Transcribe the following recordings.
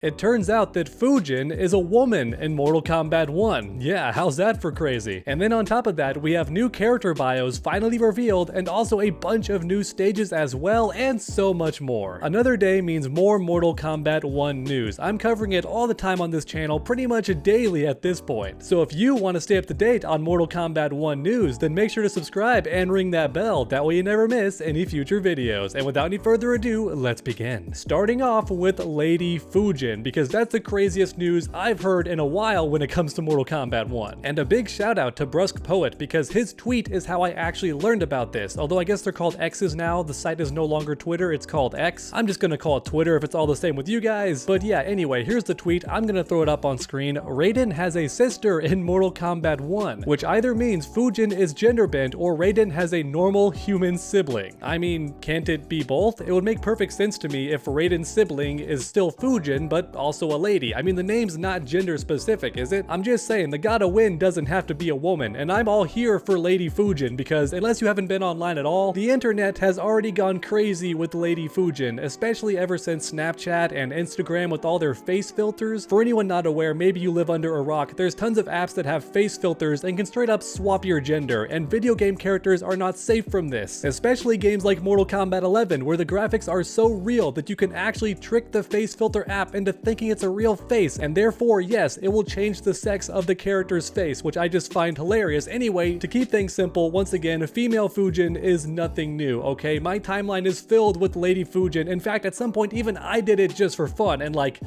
It turns out that Fujin is a woman in Mortal Kombat 1. Yeah, how's that for crazy? And then on top of that, we have new character bios finally revealed and also a bunch of new stages as well, and so much more. Another day means more Mortal Kombat 1 news. I'm covering it all the time on this channel, pretty much daily at this point. So if you want to stay up to date on Mortal Kombat 1 news, then make sure to subscribe and ring that bell. That way you never miss any future videos. And without any further ado, let's begin. Starting off with Lady Fujin, because that's the craziest news I've heard in a while when it comes to Mortal Kombat 1. And a big shout out to Brusque Poet, because his tweet is how I actually learned about this. Although I guess they're called X's now, the site is no longer Twitter, it's called X. I'm just gonna call it Twitter if it's all the same with you guys. But yeah, anyway, here's the tweet. I'm gonna throw it up on screen. Raiden has a sister in Mortal Kombat 1, which either means Fujin is gender bent or Raiden has a normal human sibling. I mean, can't it be both? It would make perfect sense to me if Raiden's sibling is still Fujin, but also a lady. I mean, the name's not gender specific, is it? I'm just saying, the gotta win doesn't have to be a woman, and I'm all here for Lady Fujin because unless you haven't been online at all, the internet has already gone crazy with Lady Fujin, especially ever since Snapchat and Instagram with all their face filters. For anyone not aware, maybe you live under a rock, there's tons of apps that have face filters and can straight up swap your gender, and video game characters are not safe from this, especially games like Mortal Kombat 11 where the graphics are so real that you can actually trick the face filter app into thinking it's a real face, and therefore, yes, it will change the sex of the character's face, which I just find hilarious. Anyway, to keep things simple, once again, female Fujin is nothing new, okay? My timeline is filled with Lady Fujin. In fact, at some point, even I did it just for fun, and like,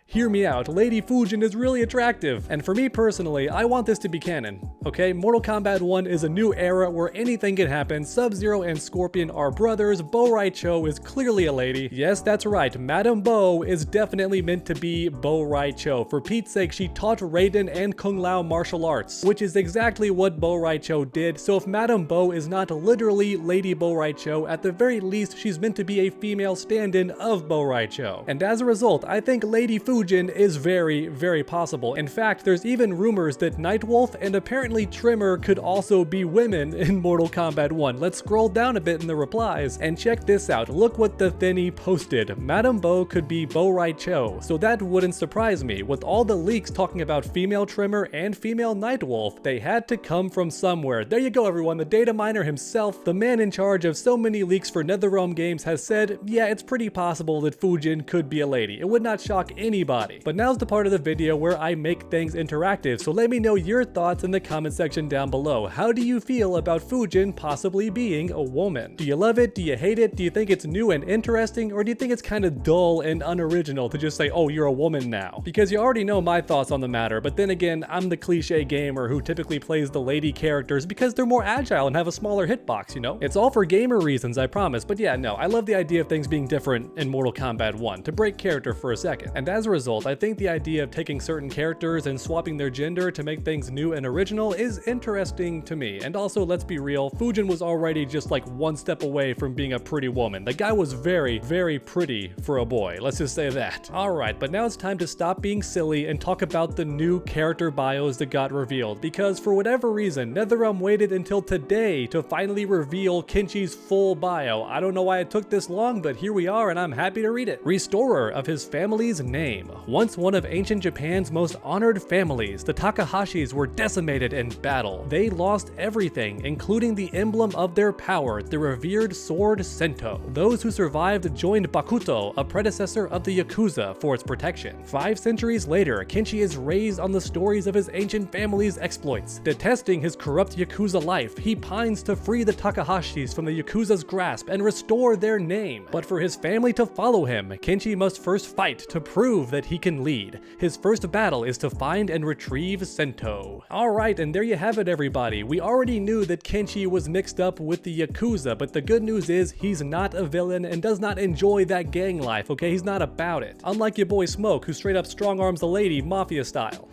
hear me out, Lady Fujin is really attractive. And for me personally, I want this to be canon, okay? Mortal Kombat 1 is a new era where anything can happen. Sub-Zero and Scorpion are brothers. Bo' Rai Cho is clearly a lady. Yes, that's right, Madame Bo is definitely meant to be Bo' Rai Cho. For Pete's sake, she taught Raiden and Kung Lao martial arts, which is exactly what Bo' Rai Cho did. So if Madame Bo is not literally Lady Bo' Rai Cho, at the very least, she's meant to be a female stand-in of Bo' Rai Cho. And as a result, I think Lady Fujin is very, very possible. In fact, there's even rumors that Nightwolf and apparently Trimmer could also be women in Mortal Kombat 1. Let's scroll down a bit in the replies and check this out. Look what the Thinny posted. Madame Bo could be Bo' Rai Cho, so that wouldn't surprise me. With all the leaks talking about female Trimmer and female Nightwolf, they had to come from somewhere. There you go, everyone. The data miner himself, the man in charge of so many leaks for NetherRealm Games, has said, yeah, it's pretty possible that Fujin could be a lady. It would not shock anybody. But now's the part of the video where I make things interactive, so let me know your thoughts in the comment section down below. How do you feel about Fujin possibly being a woman? Do you love it? Do you hate it? Do you think it's new and interesting? Or do you think it's kind of dull and unoriginal to just say, oh, you're a woman now? Because you already know my thoughts on the matter, but then again, I'm the cliche gamer who typically plays the lady characters because they're more agile and have a smaller hitbox, you know? It's all for gamer reasons, I promise, but yeah, no, I love the idea of things being different in Mortal Kombat 1, to break character for a second. And as a result, I think the idea of taking certain characters and swapping their gender to make things new and original is interesting to me. And also, let's be real, Fujin was already just like one step away from being a pretty woman. The guy was very, very pretty for a boy. Let's just say that. Alright, but now it's time to stop being silly and talk about the new character bios that got revealed. Because for whatever reason, NetherRealm waited until today to finally reveal Kenchi's full bio. I don't know why it took this long, but here we are and I'm happy to read it. Restorer of his family's name. Once one of ancient Japan's most honored families, the Takahashis were decimated in battle. They lost everything, including the emblem of their power, the revered sword Sento. Those who survived joined Bakuto, a predecessor of the Yakuza, for its protection. 5 centuries later, Kenshi is raised on the stories of his ancient family's exploits. Detesting his corrupt Yakuza life, he pines to free the Takahashis from the Yakuza's grasp and restore their name. But for his family to follow him, Kenshi must first fight to prove that he can lead. His first battle is to find and retrieve Sento. Alright, and there you have it, everybody. We already knew that Kenshi was mixed up with the Yakuza, but the good news is he's not a villain and does not enjoy that gang life, okay? He's not about it. Unlike your boy Smoke, who straight up strong arms a lady mafia style.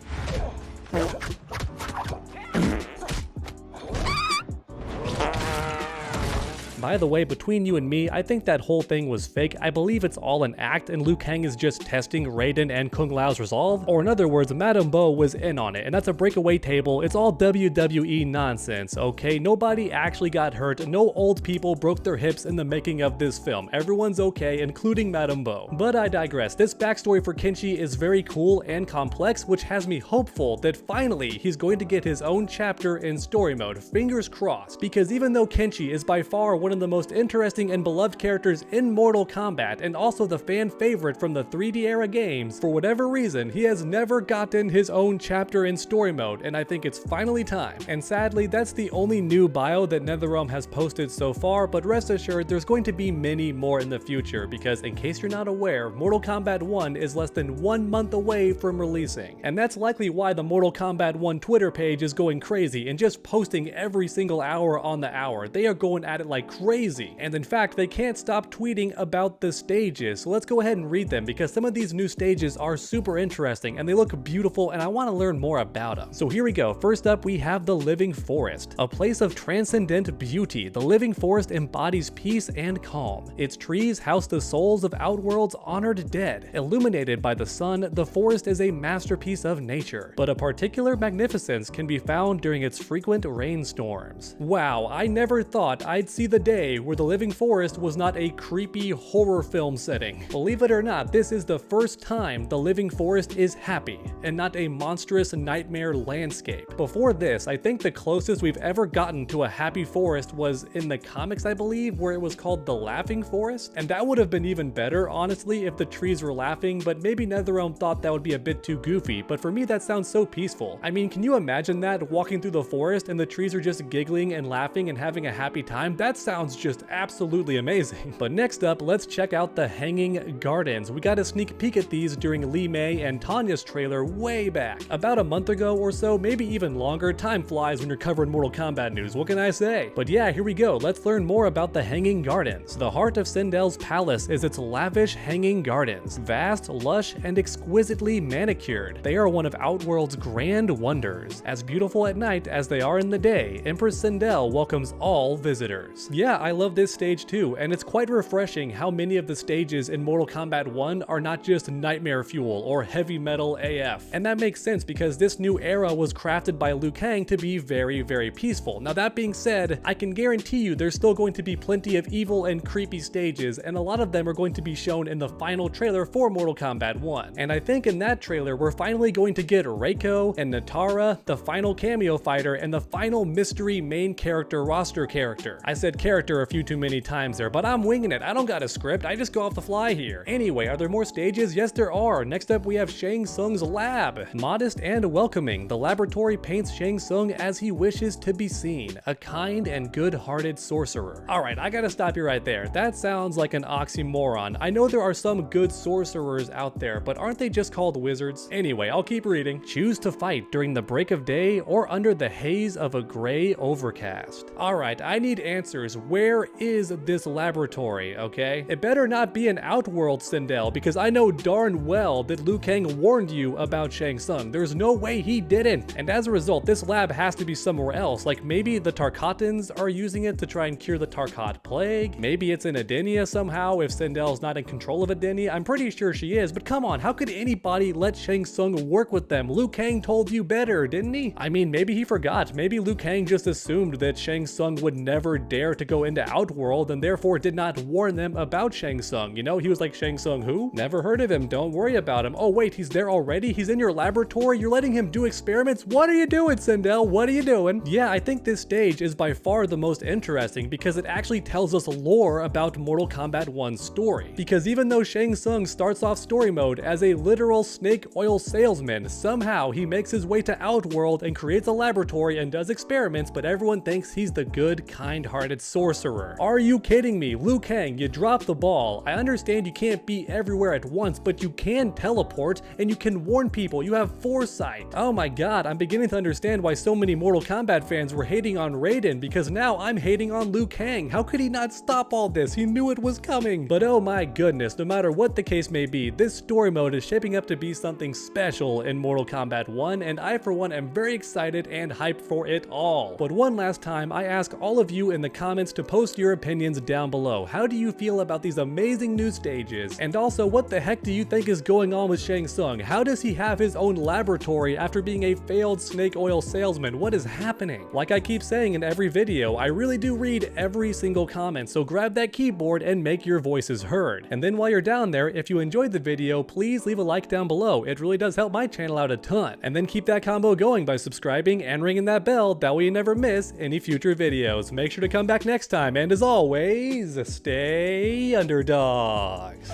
By the way, between you and me, I think that whole thing was fake. I believe it's all an act and Liu Kang is just testing Raiden and Kung Lao's resolve. Or in other words, Madame Bo was in on it, and that's a breakaway table. It's all WWE nonsense, okay? Nobody actually got hurt. No old people broke their hips in the making of this film. Everyone's okay, including Madame Bo. But I digress. This backstory for Kenshi is very cool and complex, which has me hopeful that finally he's going to get his own chapter in story mode. Fingers crossed, because even though Kenshi is by far one of the most interesting and beloved characters in Mortal Kombat, and also the fan favorite from the 3D era games, for whatever reason, he has never gotten his own chapter in story mode, and I think it's finally time. And sadly, that's the only new bio that NetherRealm has posted so far, but rest assured, there's going to be many more in the future, because in case you're not aware, Mortal Kombat 1 is less than 1 month away from releasing. And that's likely why the Mortal Kombat 1 Twitter page is going crazy and just posting every single hour on the hour. They are going at it like crazy. And in fact, they can't stop tweeting about the stages. So let's go ahead and read them, because some of these new stages are super interesting and they look beautiful and I want to learn more about them. So here we go. First up, we have the Living Forest, a place of transcendent beauty. The Living Forest embodies peace and calm. Its trees house the souls of Outworld's honored dead. Illuminated by the sun, the forest is a masterpiece of nature, but a particular magnificence can be found during its frequent rainstorms. Wow, I never thought I'd see the day where the Living Forest was not a creepy horror film setting. Believe it or not, this is the first time the Living Forest is happy and not a monstrous nightmare landscape. Before this, I think the closest we've ever gotten to a happy forest was in the comics, I believe, where it was called the Laughing Forest, and that would have been even better, honestly, if the trees were laughing, but maybe NetherRealm thought that would be a bit too goofy, but for me that sounds so peaceful. I mean, can you imagine that, walking through the forest and the trees are just giggling and laughing and having a happy time? That sounds just absolutely amazing. But next up, let's check out the Hanging Gardens. We got a sneak peek at these during Lee May and Tanya's trailer way back, about a month ago or so, maybe even longer. Time flies when you're covering Mortal Kombat news, what can I say? But yeah, here we go. Let's learn more about the Hanging Gardens. The heart of Sindel's palace is its lavish hanging gardens, vast, lush, and exquisitely manicured. They are one of Outworld's grand wonders. As beautiful at night as they are in the day, Empress Sindel welcomes all visitors. Yeah, I love this stage too, and it's quite refreshing how many of the stages in Mortal Kombat 1 are not just nightmare fuel or heavy metal AF. And that makes sense because this new era was crafted by Liu Kang to be very, very peaceful. Now that being said, I can guarantee you there's still going to be plenty of evil and creepy stages, and a lot of them are going to be shown in the final trailer for Mortal Kombat 1. And I think in that trailer, we're finally going to get Reiko and Natara, the final cameo fighter, and the final mystery main character roster character. I said character a few too many times there, but I'm winging it. I don't got a script. I just go off the fly here. Anyway, are there more stages? Yes, there are. Next up, we have Shang Tsung's lab. Modest and welcoming, the laboratory paints Shang Tsung as he wishes to be seen, a kind and good-hearted sorcerer. Alright, I gotta stop you right there. That sounds like an oxymoron. I know there are some good sorcerers out there, but aren't they just called wizards? Anyway, I'll keep reading. Choose to fight during the break of day or under the haze of a gray overcast. Alright, I need answers. Where is this laboratory, okay? It better not be an Outworld Sindel, because I know darn well that Liu Kang warned you about Shang Tsung. There's no way he didn't. And as a result, this lab has to be somewhere else. Like maybe the Tarkatans are using it to try and cure the Tarkat plague. Maybe it's in Edenia somehow if Sindel's not in control of Edenia. I'm pretty sure she is, but come on, how could anybody let Shang Tsung work with them? Liu Kang told you better, didn't he? I mean, maybe he forgot. Maybe Liu Kang just assumed that Shang Tsung would never dare to go into Outworld and therefore did not warn them about Shang Tsung. You know, he was like, Shang Tsung who? Never heard of him, don't worry about him. Oh wait, he's there already? He's in your laboratory? You're letting him do experiments? What are you doing, Sindel? What are you doing? Yeah, I think this stage is by far the most interesting because it actually tells us lore about Mortal Kombat 1's story. Because even though Shang Tsung starts off story mode as a literal snake oil salesman, somehow he makes his way to Outworld and creates a laboratory and does experiments, but everyone thinks he's the good, kind-hearted sorcerer. Are you kidding me? Liu Kang, you dropped the ball. I understand you can't be everywhere at once, but you can teleport and you can warn people. You have foresight. Oh my god, I'm beginning to understand why so many Mortal Kombat fans were hating on Raiden, because now I'm hating on Liu Kang. How could he not stop all this? He knew it was coming. But oh my goodness, no matter what the case may be, this story mode is shaping up to be something special in Mortal Kombat 1, and I for one am very excited and hyped for it all. But one last time, I ask all of you in the comments to post your opinions down below. How do you feel about these amazing new stages? And also, what the heck do you think is going on with Shang Tsung? How does he have his own laboratory after being a failed snake oil salesman? What is happening? Like I keep saying in every video, I really do read every single comment, so grab that keyboard and make your voices heard. And then while you're down there, if you enjoyed the video, please leave a like down below. It really does help my channel out a ton. And then keep that combo going by subscribing and ringing that bell, that way you never miss any future videos. Make sure to come back next time, and as always, stay underdogs.